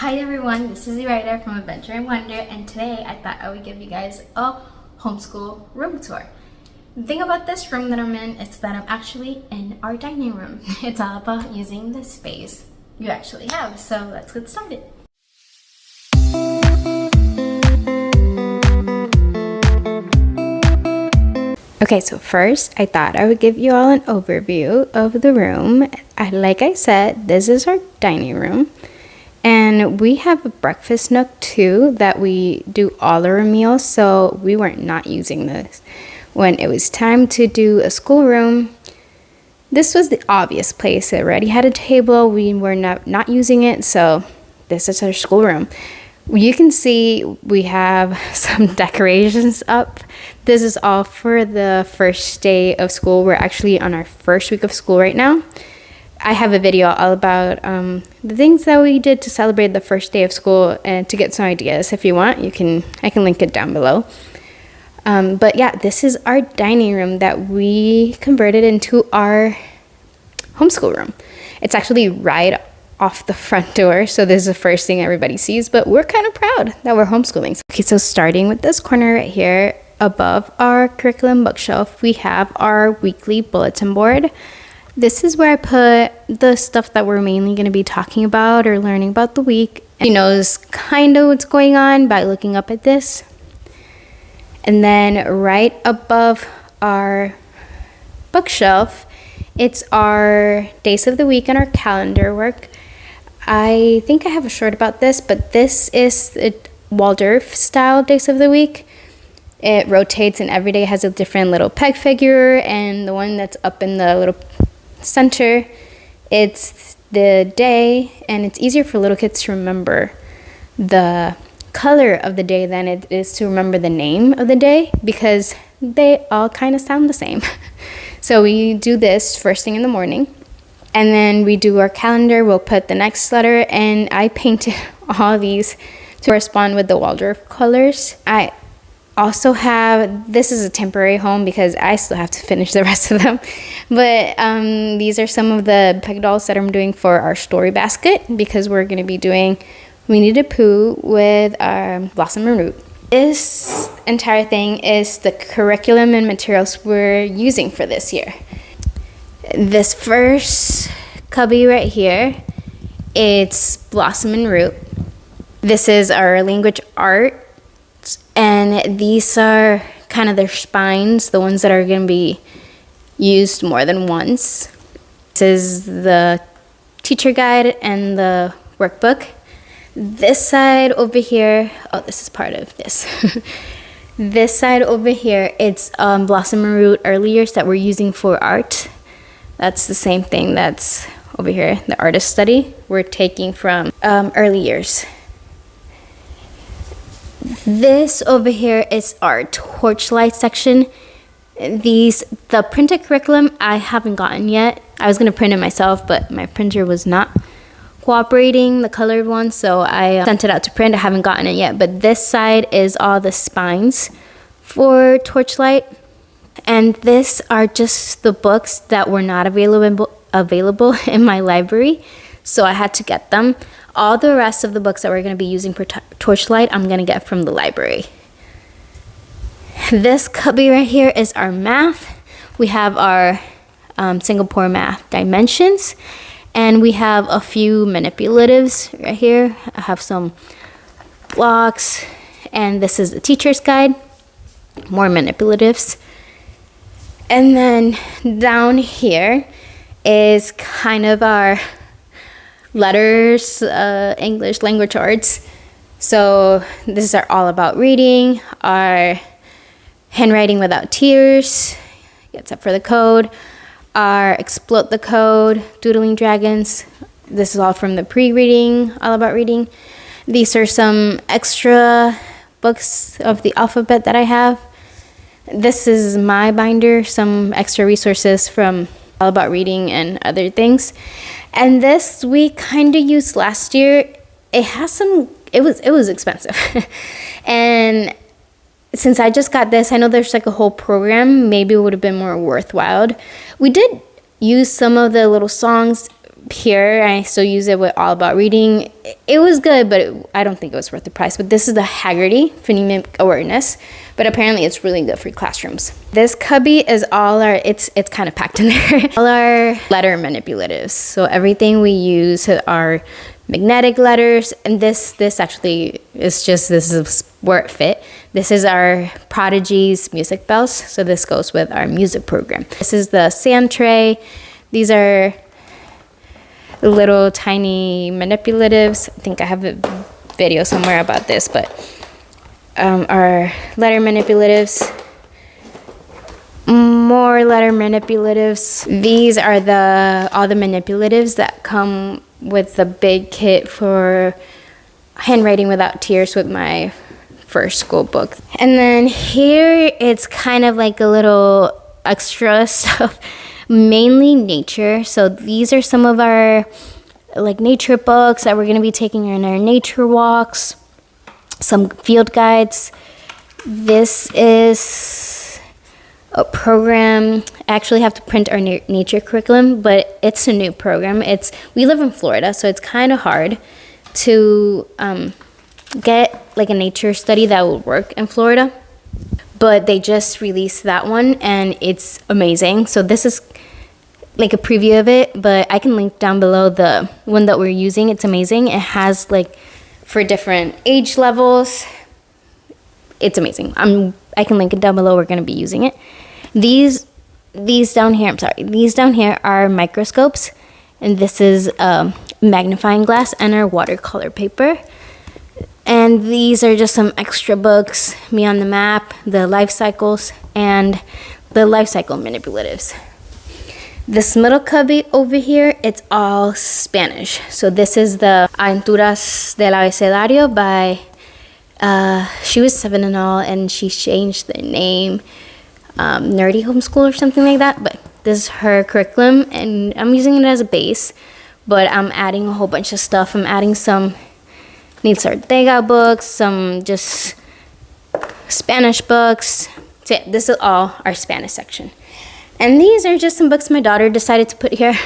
Hi everyone, this is the writer from Adventure and Wonder, and today I thought I would give you guys a homeschool room tour. The thing about this room that I'm in is that I'm actually in our dining room. It's all about using the space you actually have, so let's get started. Okay, so first I thought I would give you all an overview of the room. Like I said, this is our dining room. And we have a breakfast nook too that we do all our meals, so we weren't not using this. When it was time to do a schoolroom, this was the obvious place. It already had a table, we were not using it, so this is our schoolroom. You can see we have some decorations up. This is all for the first day of school. We're actually on our first week of school right now. I have a video all about the things that we did to celebrate the first day of school, and to get some ideas, if you want, I can link it down below. But yeah, this is our dining room that we converted into our homeschool room. It's actually right off the front door, so this is the first thing everybody sees, but we're kind of proud that we're homeschooling. Okay, so starting with this corner right here, above our curriculum bookshelf, we have our weekly bulletin board. This is where I put the stuff that we're mainly going to be talking about or learning about the week. He knows kind of what's going on by looking up at this. And then right above our bookshelf, it's our days of the week and our calendar work. I think I have a short about this, but this is the Waldorf style days of the week. It rotates and every day has a different little peg figure, and the one that's up in the little center, it's the day, and it's easier for little kids to remember the color of the day than it is to remember the name of the day, because they all kind of sound the same. So we do this first thing in the morning, and then we do our calendar. We'll put the next letter, and I painted all these to correspond with the Waldorf colors. I also have, this is a temporary home because I still have to finish the rest of them, but these are some of the peg dolls that I'm doing for our story basket, because we're going to be doing Winnie the Pooh with Blossom and Root. This entire thing is the curriculum and materials we're using for this year. This first cubby right here, it's Blossom and Root. This is our language art. And these are kind of their spines, the ones that are going to be used more than once. This is the teacher guide and the workbook. This side over here, oh, this is part of this. This side over here, it's Blossom and Root early years that we're using for art. That's the same thing that's over here, the artist study. We're taking from early years. This over here is our torchlight section. The printed curriculum I haven't gotten yet. I was going to print it myself, but my printer was not cooperating, the colored one, so I sent it out to print. I haven't gotten it yet, but this side is all the spines for torchlight, and this are just the books that were not available in my library, so I had to get them. All the rest of the books that we're going to be using for torchlight, I'm going to get from the library. This cubby right here is our math. We have our Singapore math dimensions, and we have a few manipulatives right here. I have some blocks, and this is the teacher's guide, more manipulatives. And then down here is kind of our letters, English language arts. So this is our all about reading, our handwriting without tears, except for the code, our explode the code, doodling dragons. This is all from the pre-reading, all about reading. These are some extra books of the alphabet that I have. This is my binder, some extra resources from all about reading and other things. And this we kind of used last year. It has some, it was expensive. And since I just got this, I know there's like a whole program, maybe it would have been more worthwhile. We did use some of the little songs here. I still use it with All About Reading. It was good, but I don't think it was worth the price. But this is the Haggerty Phonemic Awareness. But apparently it's really good for classrooms. This cubby is all our, it's kind of packed in there, all our letter manipulatives. So everything we use are magnetic letters, and this actually is just, this is where it fit. This is our Prodigy's music bells, so this goes with our music program. This is the sand tray. These are little tiny manipulatives. I think I have a video somewhere about this, but our letter manipulatives, more letter manipulatives. These are all the manipulatives that come with the big kit for handwriting without tears with my first school book. And then here it's kind of like a little extra stuff, mainly nature. So these are some of our like nature books that we're going to be taking in our nature walks, some field guides. This is a program. I actually have to print our nature curriculum, but it's a new program. We live in Florida, so it's kind of hard to get like a nature study that would work in Florida. But they just released that one, and it's amazing. So this is like a preview of it, but I can link down below the one that we're using. It's amazing. It has like for different age levels. It's amazing. I can link it down below. We're going to be using it. These down here, these down here are microscopes, and this is a magnifying glass and our watercolor paper. And these are just some extra books, Me on the Map, the life cycles, and the life cycle manipulatives. This middle cubby over here, it's all Spanish. So this is the Aventuras del Abecedario by, she was 7 and all, and she changed the name, Nerdy Homeschool or something like that. But this is her curriculum, and I'm using it as a base, but I'm adding a whole bunch of stuff. I'm adding some Nitz Ortega books, some just Spanish books. So yeah, this is all our Spanish section. And these are just some books my daughter decided to put here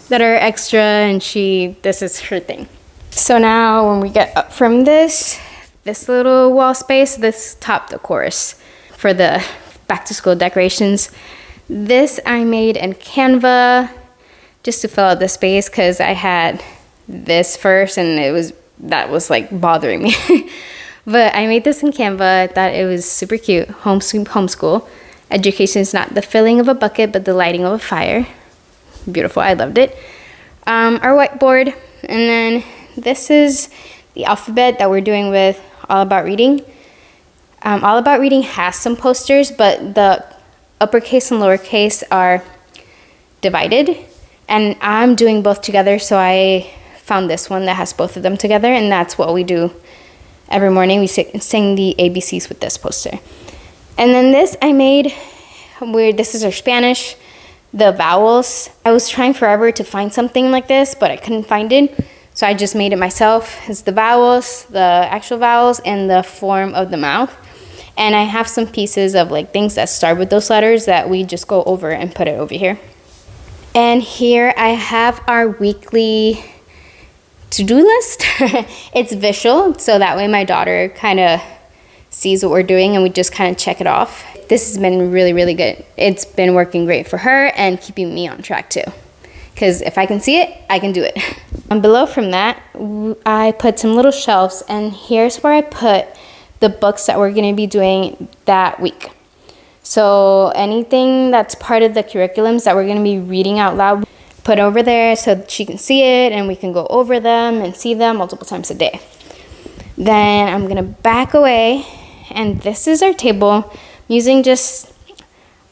that are extra, and this is her thing. So now when we get up from this little wall space, this topped the course for the back to school decorations. This I made in Canva just to fill out the space, because I had this first and that was like bothering me. But I made this in Canva. I thought it was super cute. Homeschool. Education is not the filling of a bucket, but the lighting of a fire. Beautiful. I loved it. Our whiteboard. And then this is the alphabet that we're doing with All About Reading. All About Reading has some posters, but the uppercase and lowercase are divided. And I'm doing both together, so I found this one that has both of them together, and that's what we do every morning. We sing the ABCs with this poster. And then this I made, this is our Spanish, the vowels. I was trying forever to find something like this, but I couldn't find it. So I just made it myself. It's the vowels, the actual vowels, and the form of the mouth. And I have some pieces of like things that start with those letters that we just go over and put it over here. And here I have our weekly to-do list. It's visual, so that way my daughter kind of sees what we're doing and we just kind of check it off. This has been really, really good. It's been working great for her and keeping me on track too. Because if I can see it, I can do it. And below from that, I put some little shelves, and here's where I put the books that we're going to be doing that week. So anything that's part of the curriculums that we're going to be reading out loud, put over there so she can see it and we can go over them and see them multiple times a day. Then I'm going to back away, and this is our table. I'm using just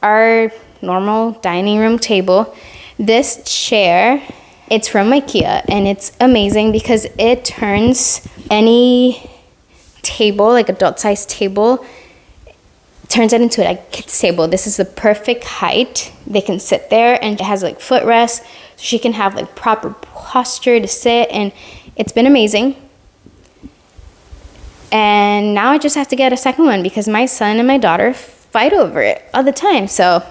our normal dining room table. This chair, it's from Ikea, and it's amazing because it turns any table, like adult-sized table, turns it into a kid's table. This is the perfect height. They can sit there, and it has like footrest, so she can have like proper posture to sit, and it's been amazing. And now I just have to get a second one because my son and my daughter fight over it all the time. So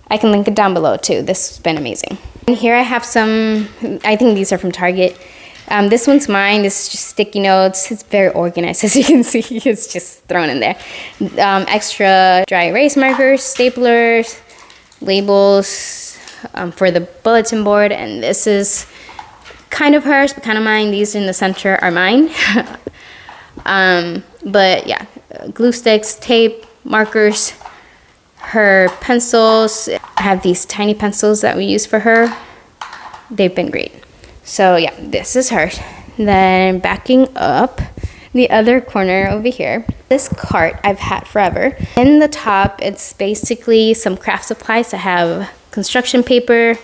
I can link it down below too. This has been amazing. And here I have some, I think these are from Target. This one's mine. It's just sticky notes. It's very organized, as you can see. It's just thrown in there. Extra dry erase markers, staplers, labels for the bulletin board. And this is kind of hers, but kind of mine. These in the center are mine. But yeah, glue sticks, tape, markers, her pencils. I have these tiny pencils that we use for her. They've been great. So yeah, this is hers. Then backing up the other corner over here, this cart I've had forever. In the top, it's basically some craft supplies. I have construction paper,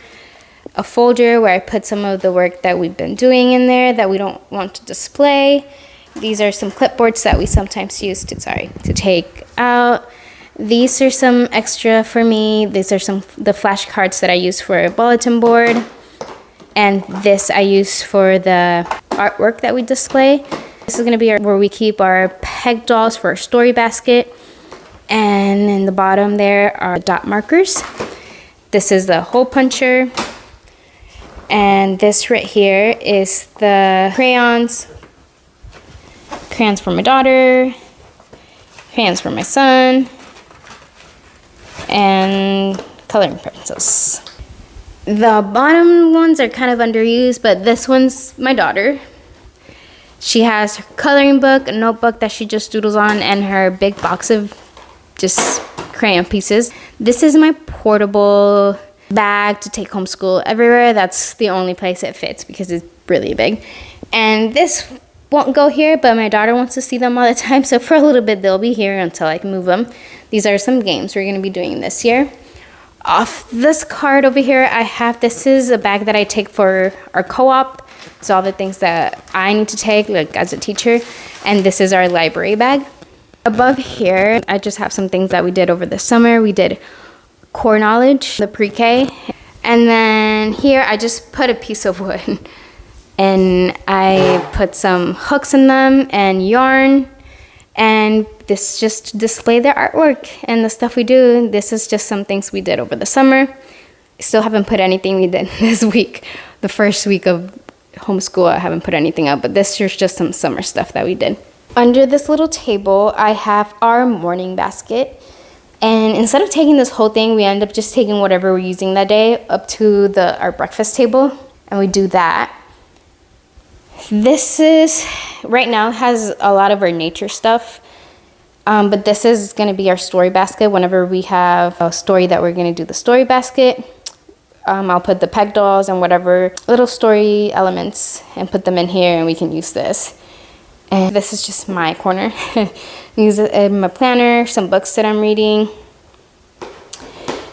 a folder where I put some of the work that we've been doing in there that we don't want to display. These are some clipboards that we sometimes use to take out. These are some extra for me. These are the flashcards that I use for a bulletin board. And this I use for the artwork that we display. This is going to be where we keep our peg dolls for our story basket. And in the bottom there are dot markers. This is the hole puncher. And this right here is the crayons. Crayons for my daughter. Crayons for my son. And coloring pencils. The bottom ones are kind of underused, but this one's my daughter. She has her coloring book, a notebook that she just doodles on, and her big box of just crayon pieces. This is my portable bag to take homeschool everywhere. That's the only place it fits because it's really big. And this won't go here, but my daughter wants to see them all the time, so for a little bit they'll be here until I can move them. These are some games we're going to be doing this year. Off this card over here, I have, this is a bag that I take for our co-op. So all the things that I need to take, like as a teacher. And this is our library bag. Above here, I just have some things that we did over the summer. We did core knowledge, the pre-K. And then here, I just put a piece of wood. And I put some hooks in them and yarn. And this just display the artwork and the stuff we do. This is just some things we did over the summer. Still haven't put anything we did this week. The first week of homeschool, I haven't put anything up, but this is just some summer stuff that we did. Under this little table, I have our morning basket. And instead of taking this whole thing, we end up just taking whatever we're using that day up to our breakfast table. And we do that. This is, right now, has a lot of our nature stuff. But this is going to be our story basket. Whenever we have a story that we're going to do the story basket, I'll put the peg dolls and whatever little story elements and put them in here, and we can use this. And this is just my corner. Use it in my planner, some books that I'm reading.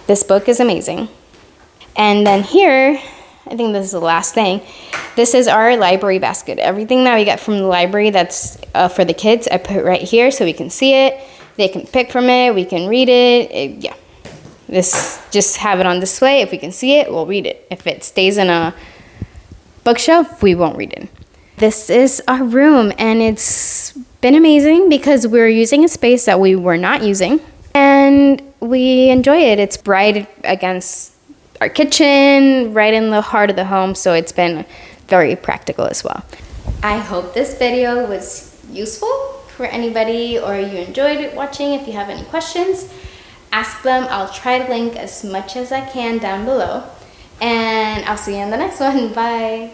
This book is amazing. And then here, I think this is the last thing. This is our library basket. Everything that we get from the library that's for the kids, I put right here so we can see it. They can pick from it. We can read it. Yeah. This, just have it on display. If we can see it, we'll read it. If it stays in a bookshelf, we won't read it. This is our room, and it's been amazing because we're using a space that we were not using, and we enjoy it. It's right against our kitchen, right in the heart of the home, so it's been very practical as well. I hope this video was useful for anybody, or you enjoyed watching. If you have any questions, ask them. I'll try to link as much as I can down below, and I'll see you in the next one. Bye.